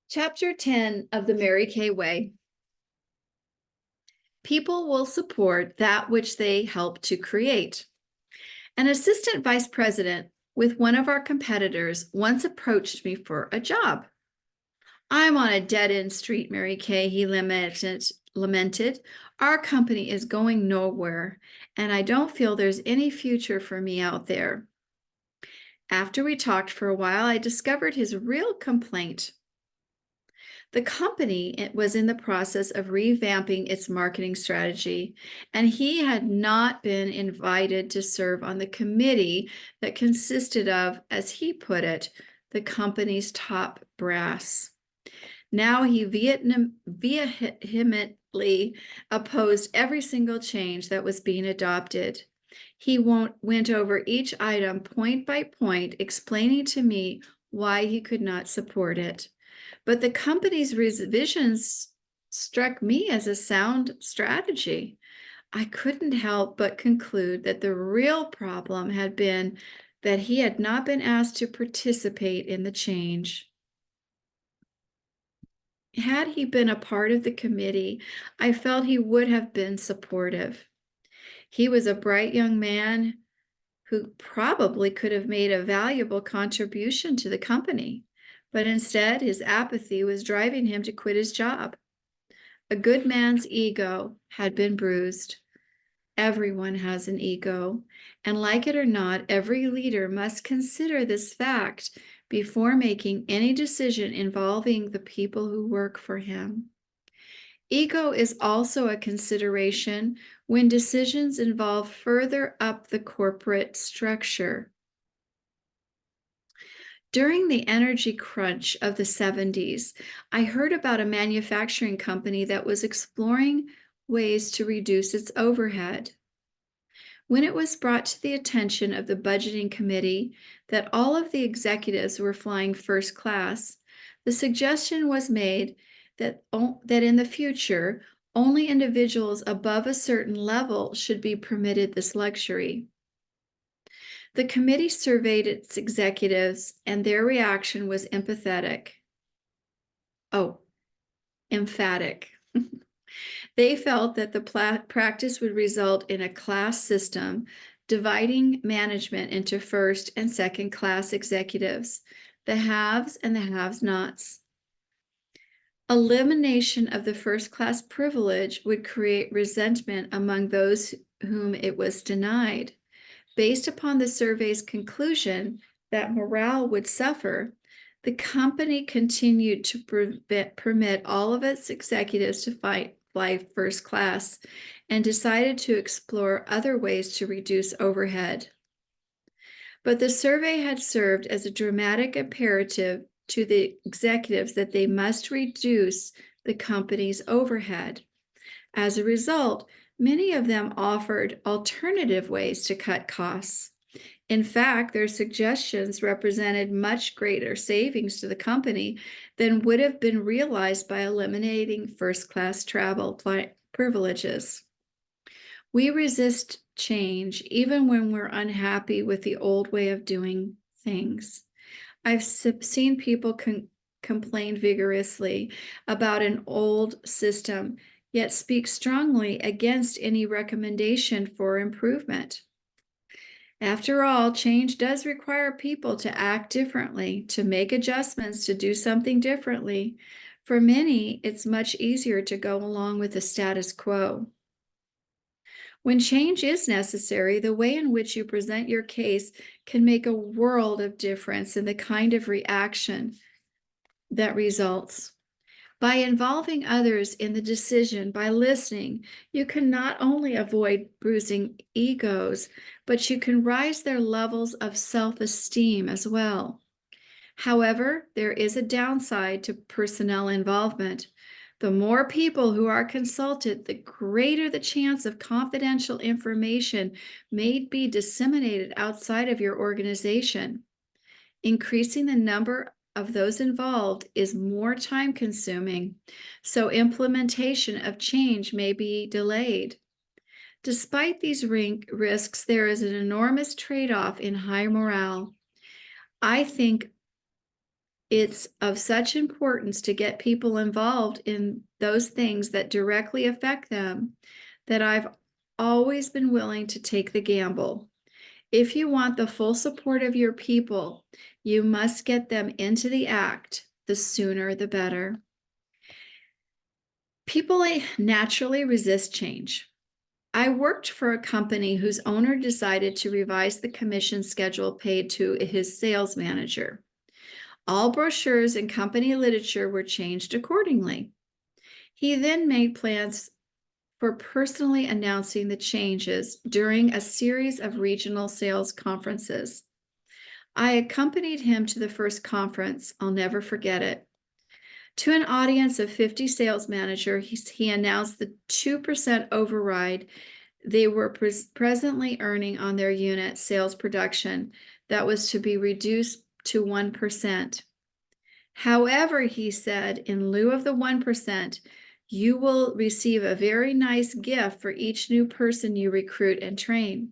Chapter 10 of the Mary Kay Way. People will support that which they help to create. An assistant vice president with one of our competitors once approached me for a job. "I'm on a dead-end street, Mary Kay," he lamented. "Our company is going nowhere, and I don't feel there's any future for me out there." After we talked for a while, I discovered his real complaint. The company was in the process of revamping its marketing strategy, and he had not been invited to serve on the committee that consisted of, as he put it, the company's top brass. Now he vehemently opposed every single change that was being adopted. He went over each item point by point, explaining to me why he could not support it. But the company's revisions struck me as a sound strategy. I couldn't help but conclude that the real problem had been that he had not been asked to participate in the change. Had he been a part of the committee, I felt he would have been supportive. He was a bright young man who probably could have made a valuable contribution to the company, but instead his apathy was driving him to quit his job. A good man's ego had been bruised. Everyone has an ego, and like it or not, every leader must consider this fact before making any decision involving the people who work for him. Ego is also a consideration when decisions involve further up the corporate structure. During the energy crunch of the 70s, I heard about a manufacturing company that was exploring ways to reduce its overhead. When it was brought to the attention of the budgeting committee that all of the executives were flying first class, the suggestion was made that in the future, only individuals above a certain level should be permitted this luxury. The committee surveyed its executives, and their reaction was emphatic. They felt that the practice would result in a class system, dividing management into first and second class executives, the haves and the have-nots. Elimination of the first class privilege would create resentment among those whom it was denied. Based upon the survey's conclusion that morale would suffer, the company continued to permit all of its executives to fly first class and decided to explore other ways to reduce overhead. But the survey had served as a dramatic imperative to the executives that they must reduce the company's overhead. As a result, many of them offered alternative ways to cut costs. In fact, their suggestions represented much greater savings to the company than would have been realized by eliminating first-class travel privileges. We resist change even when we're unhappy with the old way of doing things. I've seen people complain vigorously about an old system, yet speak strongly against any recommendation for improvement. After all, change does require people to act differently, to make adjustments, to do something differently. For many, it's much easier to go along with the status quo. When change is necessary, the way in which you present your case can make a world of difference in the kind of reaction that results. By involving others in the decision, by listening, you can not only avoid bruising egos, but you can raise their levels of self-esteem as well. However, there is a downside to personnel involvement. The more people who are consulted, the greater the chance of confidential information may be disseminated outside of your organization. Increasing the number of those involved is more time-consuming, so implementation of change may be delayed. Despite these risks, there is an enormous trade-off in high morale. I think It's of such importance to get people involved in those things that directly affect them that I've always been willing to take the gamble. If you want the full support of your people, you must get them into the act. The sooner, the better. People naturally resist change. I worked for a company whose owner decided to revise the commission schedule paid to his sales manager. All brochures and company literature were changed accordingly. He then made plans for personally announcing the changes during a series of regional sales conferences. I accompanied him to the first conference. I'll never forget it. To an audience of 50 sales managers, he announced the 2% override they were presently earning on their unit sales production that was to be reduced to 1%. However, he said, in lieu of the 1%, you will receive a very nice gift for each new person you recruit and train.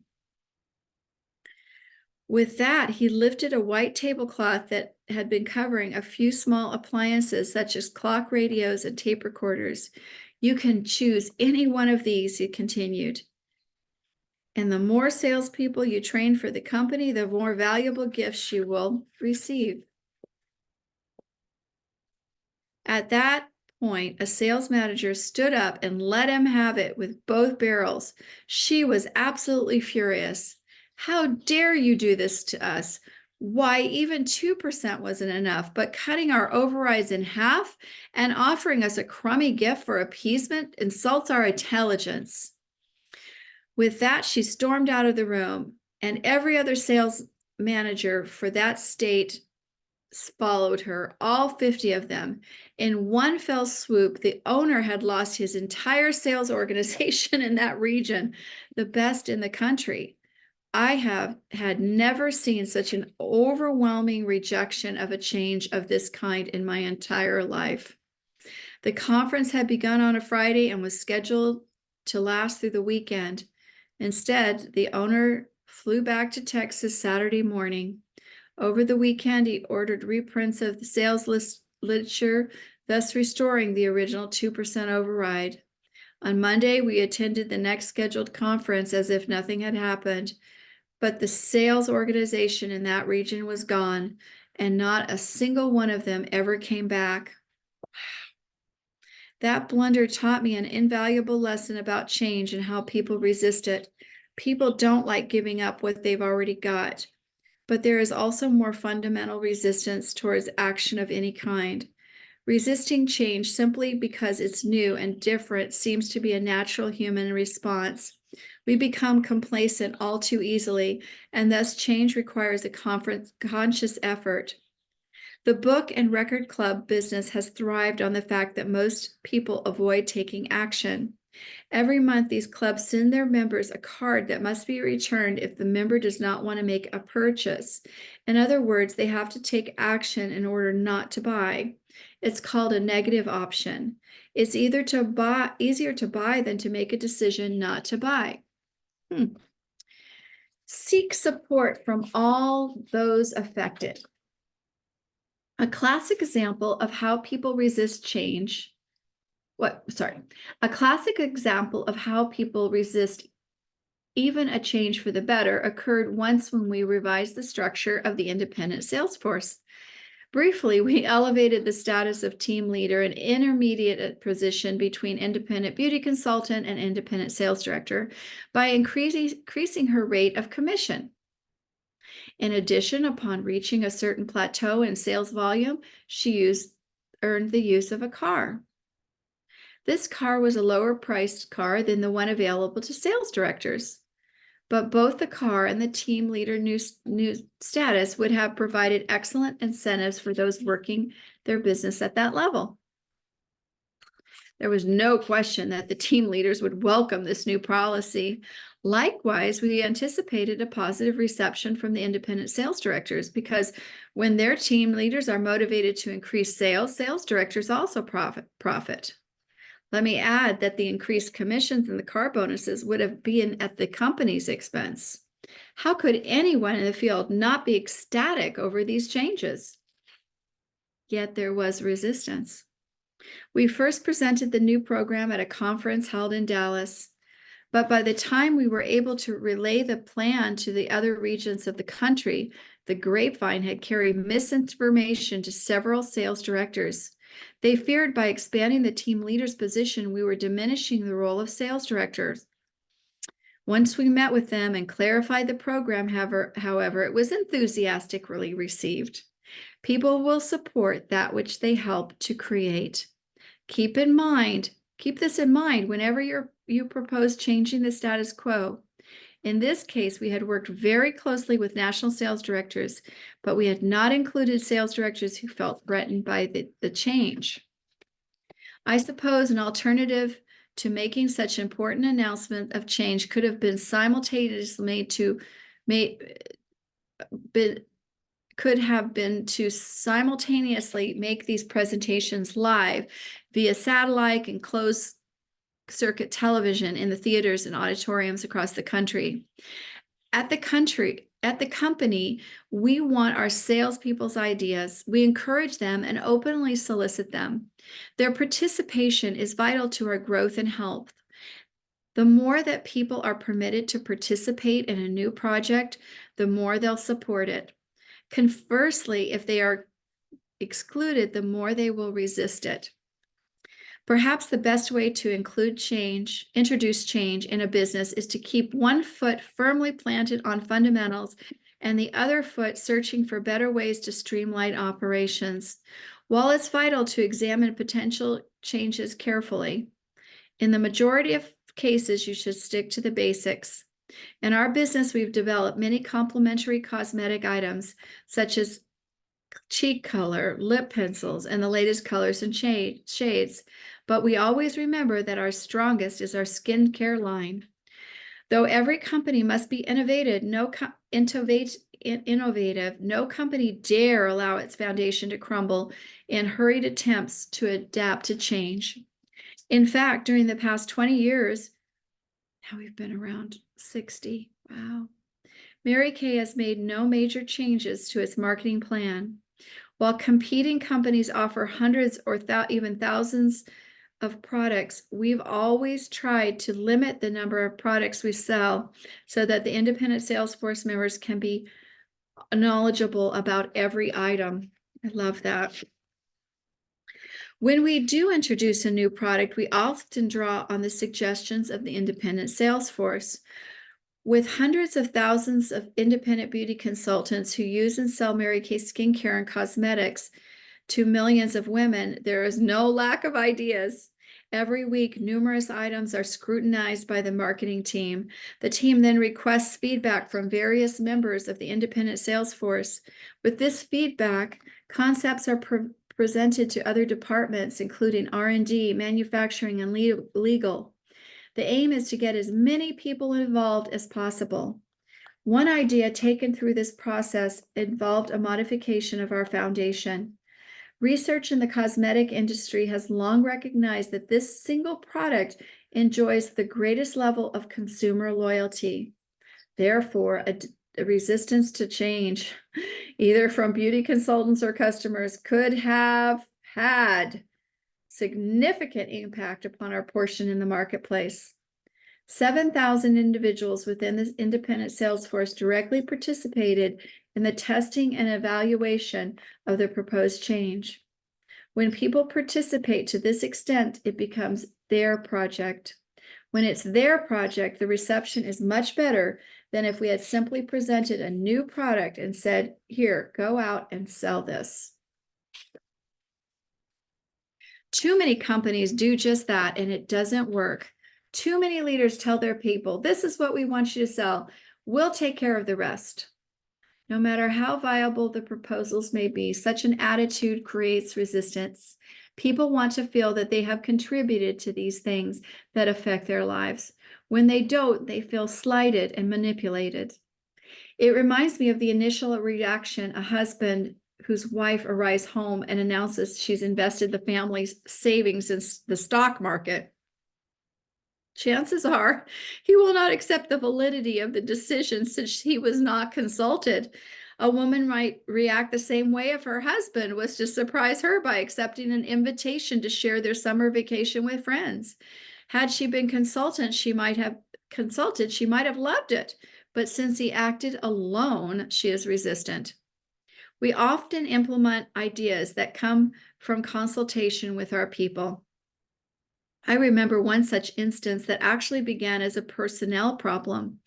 With that, he lifted a white tablecloth that had been covering a few small appliances, such as clock radios and tape recorders. You can choose any one of these, he continued. And the more salespeople you train for the company, the more valuable gifts you will receive. At that point, a sales manager stood up and let him have it with both barrels. She was absolutely furious. How dare you do this to us? Why, even 2% wasn't enough, but cutting our overrides in half and offering us a crummy gift for appeasement insults our intelligence. With that, she stormed out of the room, and every other sales manager for that state followed her, all 50 of them. In one fell swoop, the owner had lost his entire sales organization in that region, the best in the country. I had never seen such an overwhelming rejection of a change of this kind in my entire life. The conference had begun on a Friday and was scheduled to last through the weekend. Instead, the owner flew back to Texas Saturday morning. Over the weekend, he ordered reprints of the sales list literature, thus restoring the original 2% override. On Monday, we attended the next scheduled conference as if nothing had happened, but the sales organization in that region was gone, and not a single one of them ever came back. That blunder taught me an invaluable lesson about change and how people resist it. People don't like giving up what they've already got. But there is also more fundamental resistance towards action of any kind. Resisting change simply because it's new and different seems to be a natural human response. We become complacent all too easily, and thus change requires a conscious effort. The book and record club business has thrived on the fact that most people avoid taking action. Every month, these clubs send their members a card that must be returned if the member does not want to make a purchase. In other words, they have to take action in order not to buy. It's called a negative option. It's easier to buy than to make a decision not to buy. Seek support from all those affected. A classic example of how people resist change. A classic example of how people resist even a change for the better occurred once when we revised the structure of the independent sales force. Briefly, we elevated the status of team leader, an intermediate position between independent beauty consultant and independent sales director, by increasing her rate of commission. In addition, upon reaching a certain plateau in sales volume, she earned the use of a car. This car was a lower priced car than the one available to sales directors, but both the car and the team leader new status would have provided excellent incentives for those working their business at that level. There was no question that the team leaders would welcome this new policy. Likewise, we anticipated a positive reception from the independent sales directors, because when their team leaders are motivated to increase sales, sales directors also profit. Let me add that the increased commissions and the car bonuses would have been at the company's expense. How could anyone in the field not be ecstatic over these changes? Yet there was resistance. We first presented the new program at a conference held in Dallas, but by the time we were able to relay the plan to the other regions of the country, the grapevine had carried misinformation to several sales directors. They feared by expanding the team leader's position, we were diminishing the role of sales directors. Once we met with them and clarified the program, however, it was enthusiastically received. People will support that which they help to create. Keep this in mind whenever you propose changing the status quo. In this case, we had worked very closely with national sales directors, but we had not included sales directors who felt threatened by the change. I suppose an alternative to making such important announcement of change could have been simultaneously to make these presentations live via satellite and closed circuit television in the theaters and auditoriums across the country. At the company, we want our salespeople's ideas. We encourage them and openly solicit them. Their participation is vital to our growth and health. The more that people are permitted to participate in a new project, the more they'll support it. Conversely, if they are excluded, the more they will resist it. Perhaps the best way to introduce change in a business is to keep one foot firmly planted on fundamentals and the other foot searching for better ways to streamline operations. While it's vital to examine potential changes carefully, in the majority of cases, you should stick to the basics. In our business, we've developed many complementary cosmetic items, such as cheek color, lip pencils, and the latest colors and shades. But we always remember that our strongest is our skincare line. Though every company must be innovative, no company dare allow its foundation to crumble in hurried attempts to adapt to change. In fact, during the past 20 years, now we've been around 60, wow. Mary Kay has made no major changes to its marketing plan. While competing companies offer hundreds or even thousands of products, we've always tried to limit the number of products we sell so that the independent sales force members can be knowledgeable about every item. I love that. When we do introduce a new product, we often draw on the suggestions of the independent sales force. With hundreds of thousands of independent beauty consultants who use and sell Mary Kay skincare and cosmetics to millions of women, there is no lack of ideas. Every week, numerous items are scrutinized by the marketing team. The team then requests feedback from various members of the independent sales force. With this feedback, concepts are presented to other departments, including R&D, manufacturing, and legal. The aim is to get as many people involved as possible. One idea taken through this process involved a modification of our foundation. Research in the cosmetic industry has long recognized that this single product enjoys the greatest level of consumer loyalty. Therefore, a resistance to change, either from beauty consultants or customers, could have had significant impact upon our portion in the marketplace. 7,000 individuals within this independent sales force directly participated in the testing and evaluation of the proposed change. When people participate to this extent, it becomes their project. When it's their project, the reception is much better than if we had simply presented a new product and said, here, go out and sell this. Too many companies do just that, and it doesn't work. Too many leaders tell their people, this is what we want you to sell. We'll take care of the rest. No matter how viable the proposals may be, such an attitude creates resistance. People want to feel that they have contributed to these things that affect their lives. When they don't, they feel slighted and manipulated. It reminds me of the initial reaction a husband whose wife arrives home and announces she's invested the family's savings in the stock market. Chances are he will not accept the validity of the decision since he was not consulted. A woman might react the same way if her husband was to surprise her by accepting an invitation to share their summer vacation with friends. Had she been consulted, she might have loved it, but since he acted alone, she is resistant. We often implement ideas that come from consultation with our people. I remember one such instance that actually began as a personnel problem.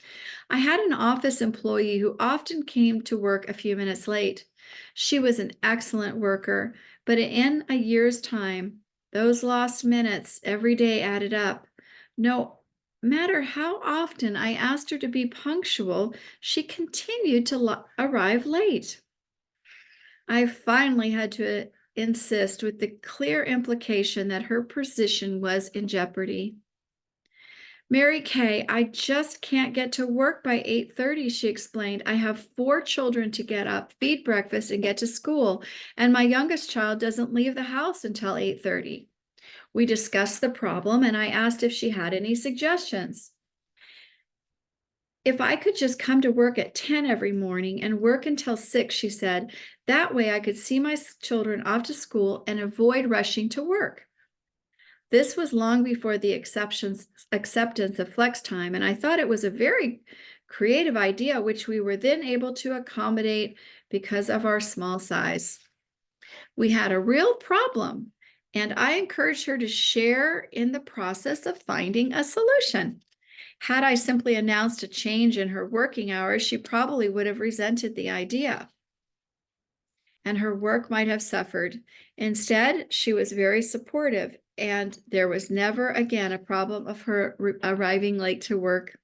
I had an office employee who often came to work a few minutes late. She was an excellent worker, but in a year's time, those lost minutes every day added up. No matter how often I asked her to be punctual, she continued to arrive late. I finally had to insist with the clear implication that her position was in jeopardy. Mary Kay, I just can't get to work by 8:30, she explained. I have 4 children to get up, feed breakfast, and get to school, and my youngest child doesn't leave the house until 8:30. We discussed the problem, and I asked if she had any suggestions. If I could just come to work at 10 every morning and work until 6, she said, that way I could see my children off to school and avoid rushing to work. This was long before the acceptance of flex time, and I thought it was a very creative idea, which we were then able to accommodate because of our small size. We had a real problem, and I encouraged her to share in the process of finding a solution. Had I simply announced a change in her working hours, she probably would have resented the idea, and her work might have suffered. Instead, she was very supportive, and there was never again a problem of her arriving late to work.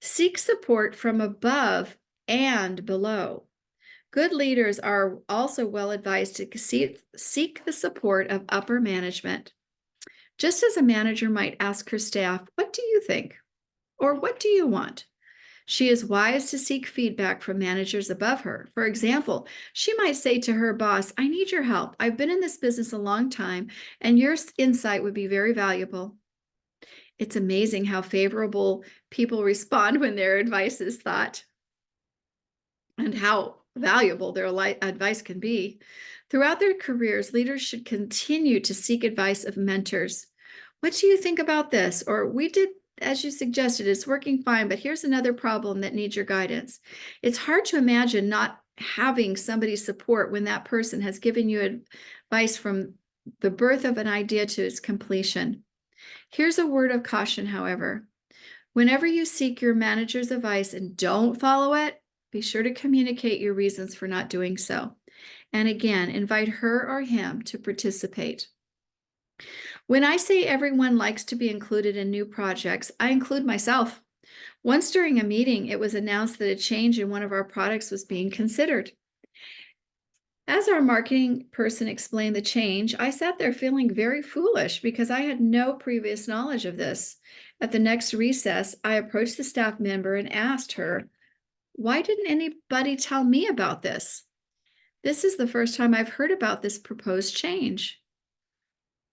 Seek support from above and below. Good leaders are also well advised to seek the support of upper management. Just as a manager might ask her staff, "What do you think?" or "What do you want?" She is wise to seek feedback from managers above her. For example, she might say to her boss, "I need your help. I've been in this business a long time, and your insight would be very valuable." It's amazing how favorable people respond when their advice is thought, and how valuable their advice can be. Throughout their careers, leaders should continue to seek advice of mentors. "What do you think about this?" Or, "We did as you suggested, it's working fine, but here's another problem that needs your guidance." It's hard to imagine not having somebody's support when that person has given you advice from the birth of an idea to its completion. Here's a word of caution, however. Whenever you seek your manager's advice and don't follow it, be sure to communicate your reasons for not doing so. And again, invite her or him to participate. When I say everyone likes to be included in new projects, I include myself. Once during a meeting, it was announced that a change in one of our products was being considered. As our marketing person explained the change, I sat there feeling very foolish because I had no previous knowledge of this. At the next recess, I approached the staff member and asked her, "Why didn't anybody tell me about this? This is the first time I've heard about this proposed change."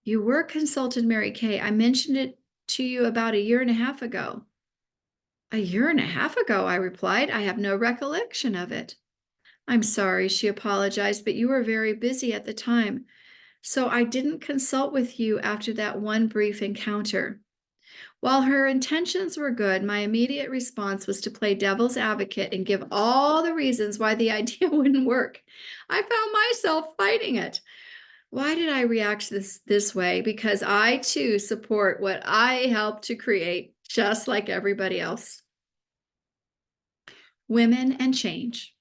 "You were consulted, Mary Kay. I mentioned it to you about a year and a half ago." "A year and a half ago," I replied. "I have no recollection of it." "I'm sorry," she apologized, "but you were very busy at the time, so I didn't consult with you after that one brief encounter." While her intentions were good, my immediate response was to play devil's advocate and give all the reasons why the idea wouldn't work. I found myself fighting it. Why did I react this way? Because I too support what I helped to create, just like everybody else. Women and change.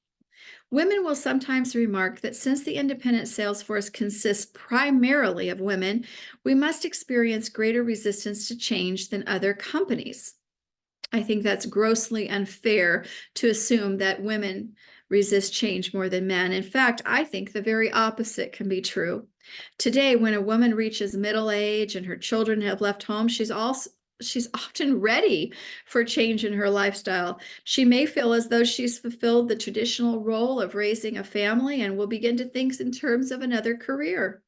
Women will sometimes remark that since the independent sales force consists primarily of women, we must experience greater resistance to change than other companies. I think that's grossly unfair to assume that women resist change more than men. In fact, I think the very opposite can be true. Today, when a woman reaches middle age and her children have left home, she's often ready for change in her lifestyle. She may feel as though she's fulfilled the traditional role of raising a family and will begin to think in terms of another career.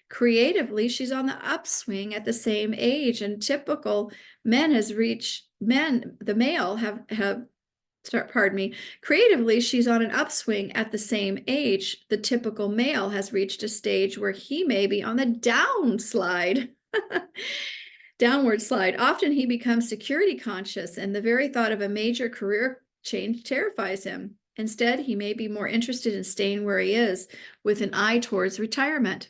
Creatively, she's on the upswing at the same age, and typical men has reached men, the male have pardon me, creatively, she's on an upswing. At the same age, the typical male has reached a stage where he may be on the downward slide. Often he becomes security conscious, and the very thought of a major career change terrifies him. Instead, he may be more interested in staying where he is with an eye towards retirement.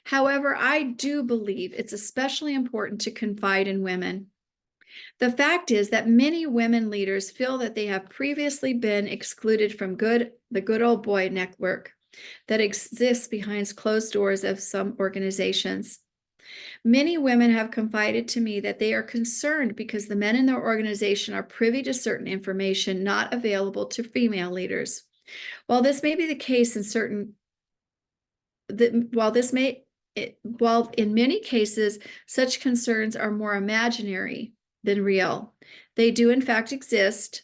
However, I do believe it's especially important to confide in women. The fact is that many women leaders feel that they have previously been excluded from the good old boy network that exists behind closed doors of some organizations. Many women have confided to me that they are concerned because the men in their organization are privy to certain information not available to female leaders. While this may be the case in while in many cases such concerns are more imaginary than real, they do in fact exist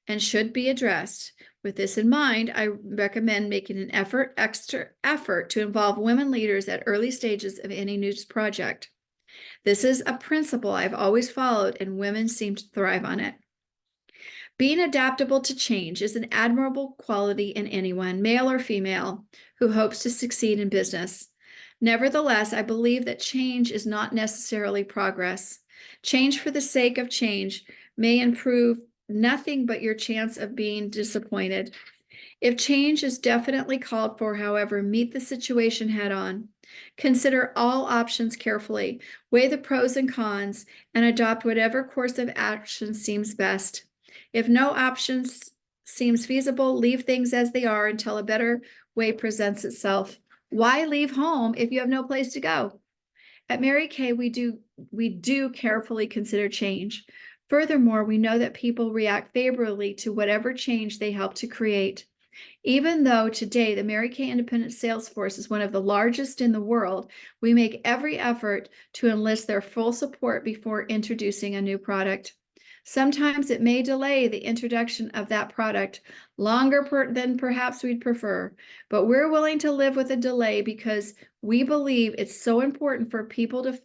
and should be addressed. With this in mind, I recommend making an extra effort to involve women leaders at early stages of any news project. This is a principle I've always followed, and women seem to thrive on it. Being adaptable to change is an admirable quality in anyone, male or female, who hopes to succeed in business. Nevertheless, I believe that change is not necessarily progress. Change for the sake of change may improve nothing but your chance of being disappointed. If change is definitely called for, however, meet the situation head on. Consider all options carefully, weigh the pros and cons, and adopt whatever course of action seems best. If no option seems feasible, leave things as they are until a better way presents itself. Why leave home if you have no place to go? At Mary Kay, we do carefully consider change. Furthermore, we know that people react favorably to whatever change they help to create. Even though today the Mary Kay Independent Sales Force is one of the largest in the world, we make every effort to enlist their full support before introducing a new product. Sometimes it may delay the introduction of that product longer than perhaps we'd prefer, but we're willing to live with a delay because we believe it's so important for people to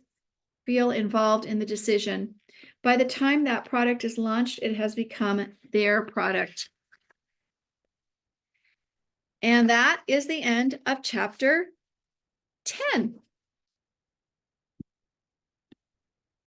feel involved in the decision. By the time that product is launched, it has become their product. And that is the end of chapter 10.